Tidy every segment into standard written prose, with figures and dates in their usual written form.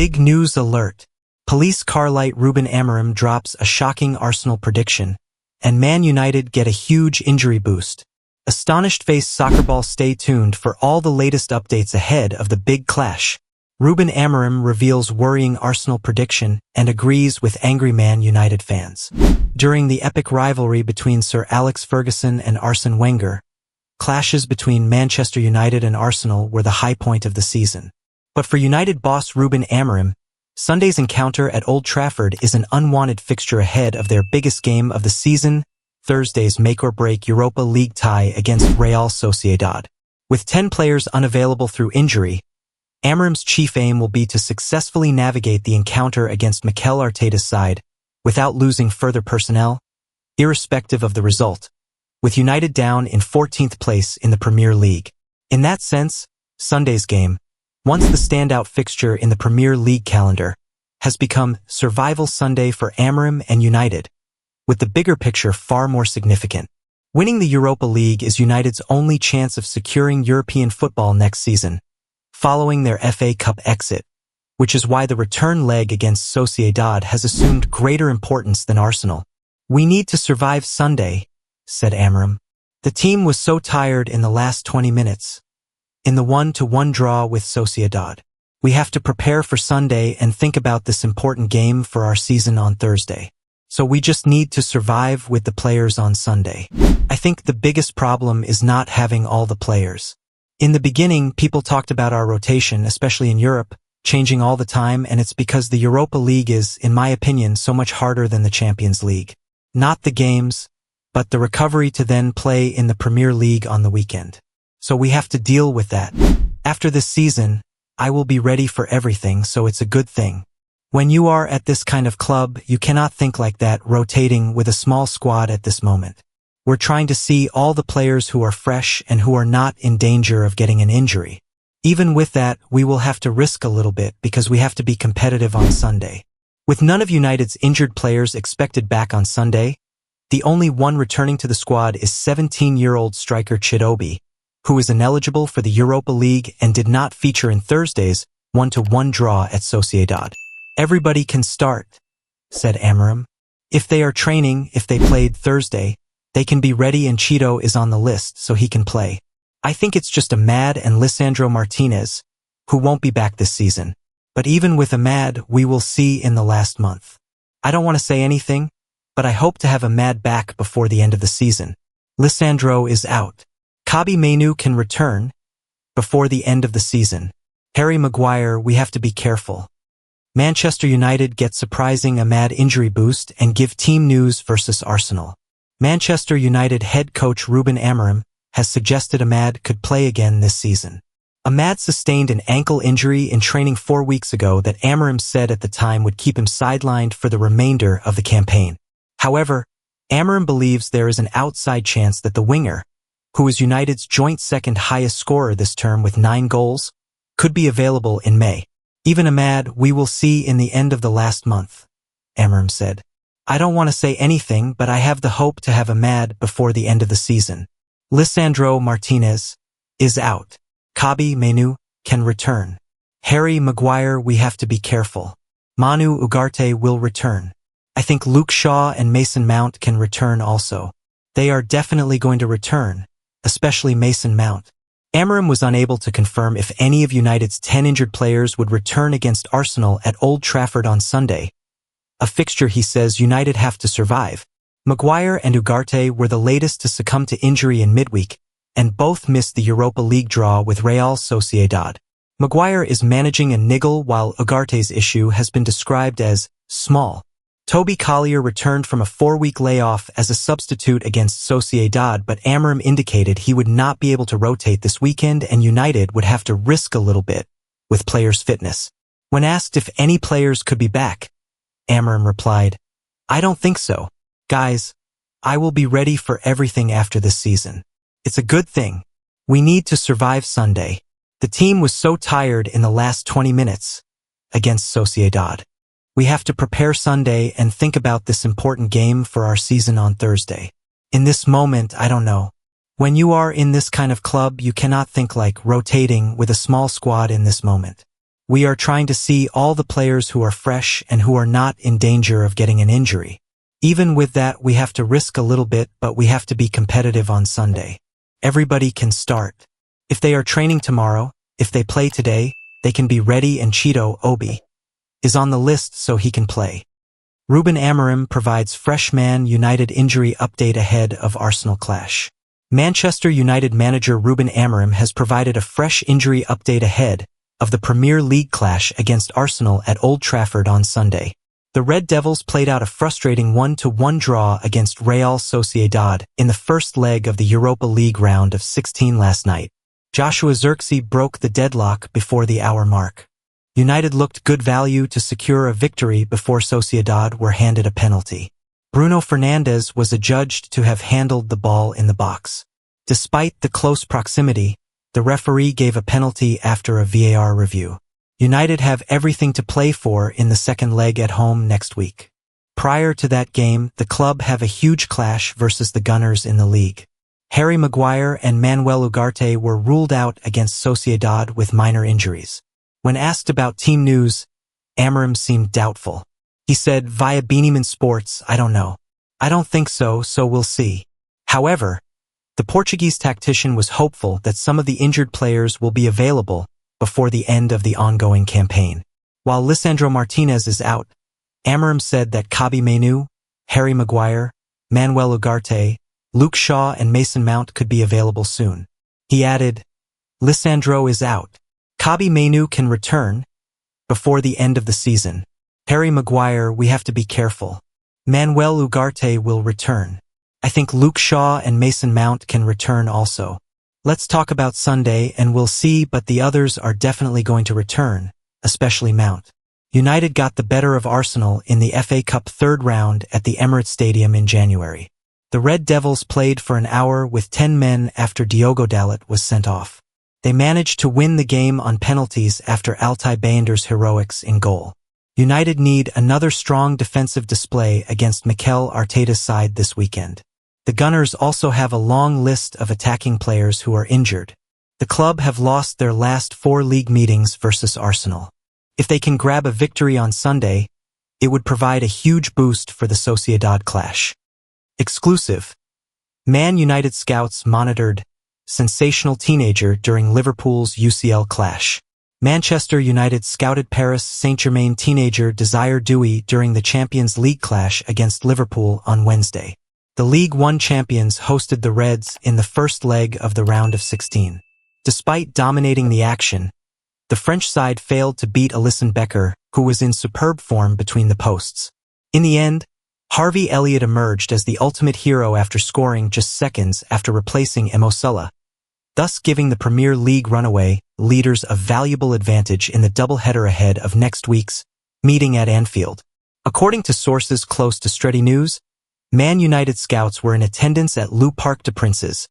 Big news alert. Police car light Ruben Amorim drops a shocking Arsenal prediction, and Man United get a huge injury boost. Astonished-faced soccer ball, stay tuned for all the latest updates ahead of the big clash. Ruben Amorim reveals worrying Arsenal prediction and agrees with angry Man United fans. During the epic rivalry between Sir Alex Ferguson and Arsene Wenger, clashes between Manchester United and Arsenal were the high point of the season. But for United boss Ruben Amorim, Sunday's encounter at Old Trafford is an unwanted fixture ahead of their biggest game of the season, Thursday's make-or-break Europa League tie against Real Sociedad. With 10 players unavailable through injury, Amorim's chief aim will be to successfully navigate the encounter against Mikel Arteta's side without losing further personnel, irrespective of the result, with United down in 14th place in the Premier League. In that sense, Sunday's game, once the standout fixture in the Premier League calendar, has become Survival Sunday for Amorim and United, with the bigger picture far more significant. Winning the Europa League is United's only chance of securing European football next season, following their FA Cup exit, which is why the return leg against Sociedad has assumed greater importance than Arsenal. "We need to survive Sunday," said Amorim. "The team was so tired in the last 20 minutes. In the 1-1 draw with Sociedad. We have to prepare for Sunday and think about this important game for our season on Thursday. So we just need to survive with the players on Sunday." I think the biggest problem is not having all the players. In the beginning, people talked about our rotation, especially in Europe, changing all the time, and it's because the Europa League is, in my opinion, so much harder than the Champions League. Not the games, but the recovery to then play in the Premier League on the weekend. So we have to deal with that. After this season, I will be ready for everything, so it's a good thing. When you are at this kind of club, you cannot think like that, rotating with a small squad at this moment. We're trying to see all the players who are fresh and who are not in danger of getting an injury. Even with that, we will have to risk a little bit because we have to be competitive on Sunday. With none of United's injured players expected back on Sunday, the only one returning to the squad is 17-year-old striker Chidobe, who is ineligible for the Europa League and did not feature in Thursday's 1-1 draw at Sociedad. "Everybody can start," said Amorim. "If they are training, if they played Thursday, they can be ready and Chido is on the list so he can play. I think it's just Ahmad and Lisandro Martinez, who won't be back this season. But even with Ahmad, we will see in the last month. I don't want to say anything, but I hope to have Ahmad back before the end of the season. Lisandro is out. Casemiro can return before the end of the season. Harry Maguire, we have to be careful. Manchester United get surprising Ahmad injury boost and give team news versus Arsenal. Manchester United head coach Ruben Amorim has suggested Ahmad could play again this season. Ahmad sustained an ankle injury in training 4 weeks ago that Amorim said at the time would keep him sidelined for the remainder of the campaign. However, Amorim believes there is an outside chance that the winger, who is United's joint second highest scorer this term with 9 goals, could be available in May. "Even Ahmad, we will see in the end of the last month," Amorim said. "I don't want to say anything, but I have the hope to have Ahmad before the end of the season. Lisandro Martinez is out. Casemiro can return. Harry Maguire, we have to be careful. Manu Ugarte will return. I think Luke Shaw and Mason Mount can return also. They are definitely going to return, especially Mason Mount." Amorim was unable to confirm if any of United's 10 injured players would return against Arsenal at Old Trafford on Sunday, a fixture he says United have to survive. Maguire and Ugarte were the latest to succumb to injury in midweek, and both missed the Europa League draw with Real Sociedad. Maguire is managing a niggle while Ugarte's issue has been described as small. Toby Collier returned from a 4-week layoff as a substitute against Sociedad, but Amorim indicated he would not be able to rotate this weekend and United would have to risk a little bit with players' fitness. When asked if any players could be back, Amorim replied, "I don't think so. Guys, I will be ready for everything after this season. It's a good thing. We need to survive Sunday. The team was so tired in the last 20 minutes against Sociedad. We have to prepare Sunday and think about this important game for our season on Thursday. In this moment, I don't know. When you are in this kind of club, you cannot think like rotating with a small squad in this moment. We are trying to see all the players who are fresh and who are not in danger of getting an injury. Even with that, we have to risk a little bit, but we have to be competitive on Sunday. Everybody can start. If they are training tomorrow, if they play today, they can be ready, and Cheeto Obi is on the list so he can play. Ruben Amorim provides fresh Man United injury update ahead of Arsenal clash. Manchester United manager Ruben Amorim has provided a fresh injury update ahead of the Premier League clash against Arsenal at Old Trafford on Sunday. The Red Devils played out a frustrating 1-1 draw against Real Sociedad in the first leg of the Europa League round of 16 last night. Joshua Zirkzee broke the deadlock before the hour mark. United looked good value to secure a victory before Sociedad were handed a penalty. Bruno Fernandes was adjudged to have handled the ball in the box. Despite the close proximity, the referee gave a penalty after a VAR review. United have everything to play for in the second leg at home next week. Prior to that game, the club have a huge clash versus the Gunners in the league. Harry Maguire and Manuel Ugarte were ruled out against Sociedad with minor injuries. When asked about team news, Amorim seemed doubtful. He said via Beaniman Sports, "I don't know. I don't think so we'll see." However, the Portuguese tactician was hopeful that some of the injured players will be available before the end of the ongoing campaign. While Lisandro Martinez is out, Amorim said that Casemiro, Harry Maguire, Manuel Ugarte, Luke Shaw and Mason Mount could be available soon. He added, "Lisandro is out. Casemiro can return before the end of the season. Harry Maguire, we have to be careful. Manuel Ugarte will return. I think Luke Shaw and Mason Mount can return also. Let's talk about Sunday and we'll see, but the others are definitely going to return, especially Mount." United got the better of Arsenal in the FA Cup third round at the Emirates Stadium in January. The Red Devils played for an hour with 10 men after Diogo Dalot was sent off. They managed to win the game on penalties after Altay Bayınder's heroics in goal. United need another strong defensive display against Mikel Arteta's side this weekend. The Gunners also have a long list of attacking players who are injured. The club have lost their last 4 league meetings versus Arsenal. If they can grab a victory on Sunday, it would provide a huge boost for the Sociedad clash. Exclusive. Man United scouts monitored sensational teenager during Liverpool's UCL clash. Manchester United scouted Paris Saint-Germain teenager Desire Doué during the Champions League clash against Liverpool on Wednesday. The League One champions hosted the Reds in the first leg of the round of 16. Despite dominating the action, the French side failed to beat Alisson Becker, who was in superb form between the posts. In the end, Harvey Elliott emerged as the ultimate hero after scoring just seconds after replacing Mo Salah, thus giving the Premier League runaway leaders a valuable advantage in the doubleheader ahead of next week's meeting at Anfield. According to sources close to Stretty News, Man United scouts were in attendance at Le Parc des Princes,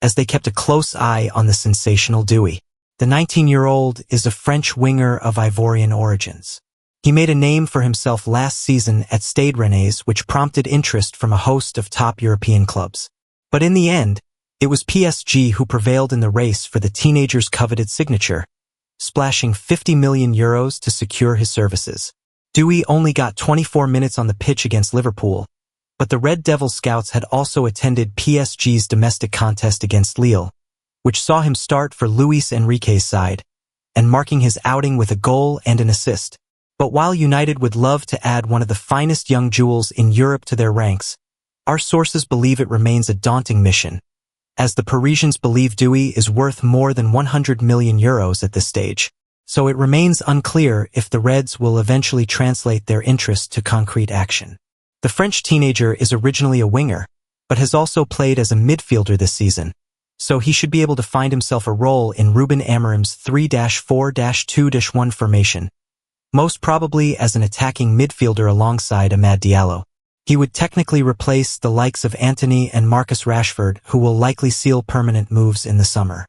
as they kept a close eye on the sensational Doué. The 19-year-old is a French winger of Ivorian origins. He made a name for himself last season at Stade Rennais, which prompted interest from a host of top European clubs. But in the end, it was PSG who prevailed in the race for the teenager's coveted signature, splashing €50 million to secure his services. Doué only got 24 minutes on the pitch against Liverpool, but the Red Devil scouts had also attended PSG's domestic contest against Lille, which saw him start for Luis Enrique's side, and marking his outing with a goal and an assist. But while United would love to add one of the finest young jewels in Europe to their ranks, our sources believe it remains a daunting mission, as the Parisians believe Doué is worth more than €100 million at this stage. So it remains unclear if the Reds will eventually translate their interest to concrete action. The French teenager is originally a winger, but has also played as a midfielder this season, so he should be able to find himself a role in Ruben Amorim'S 3-4-2-1 formation, most probably as an attacking midfielder alongside Amad Diallo. He would technically replace the likes of Antony and Marcus Rashford, who will likely seal permanent moves in the summer.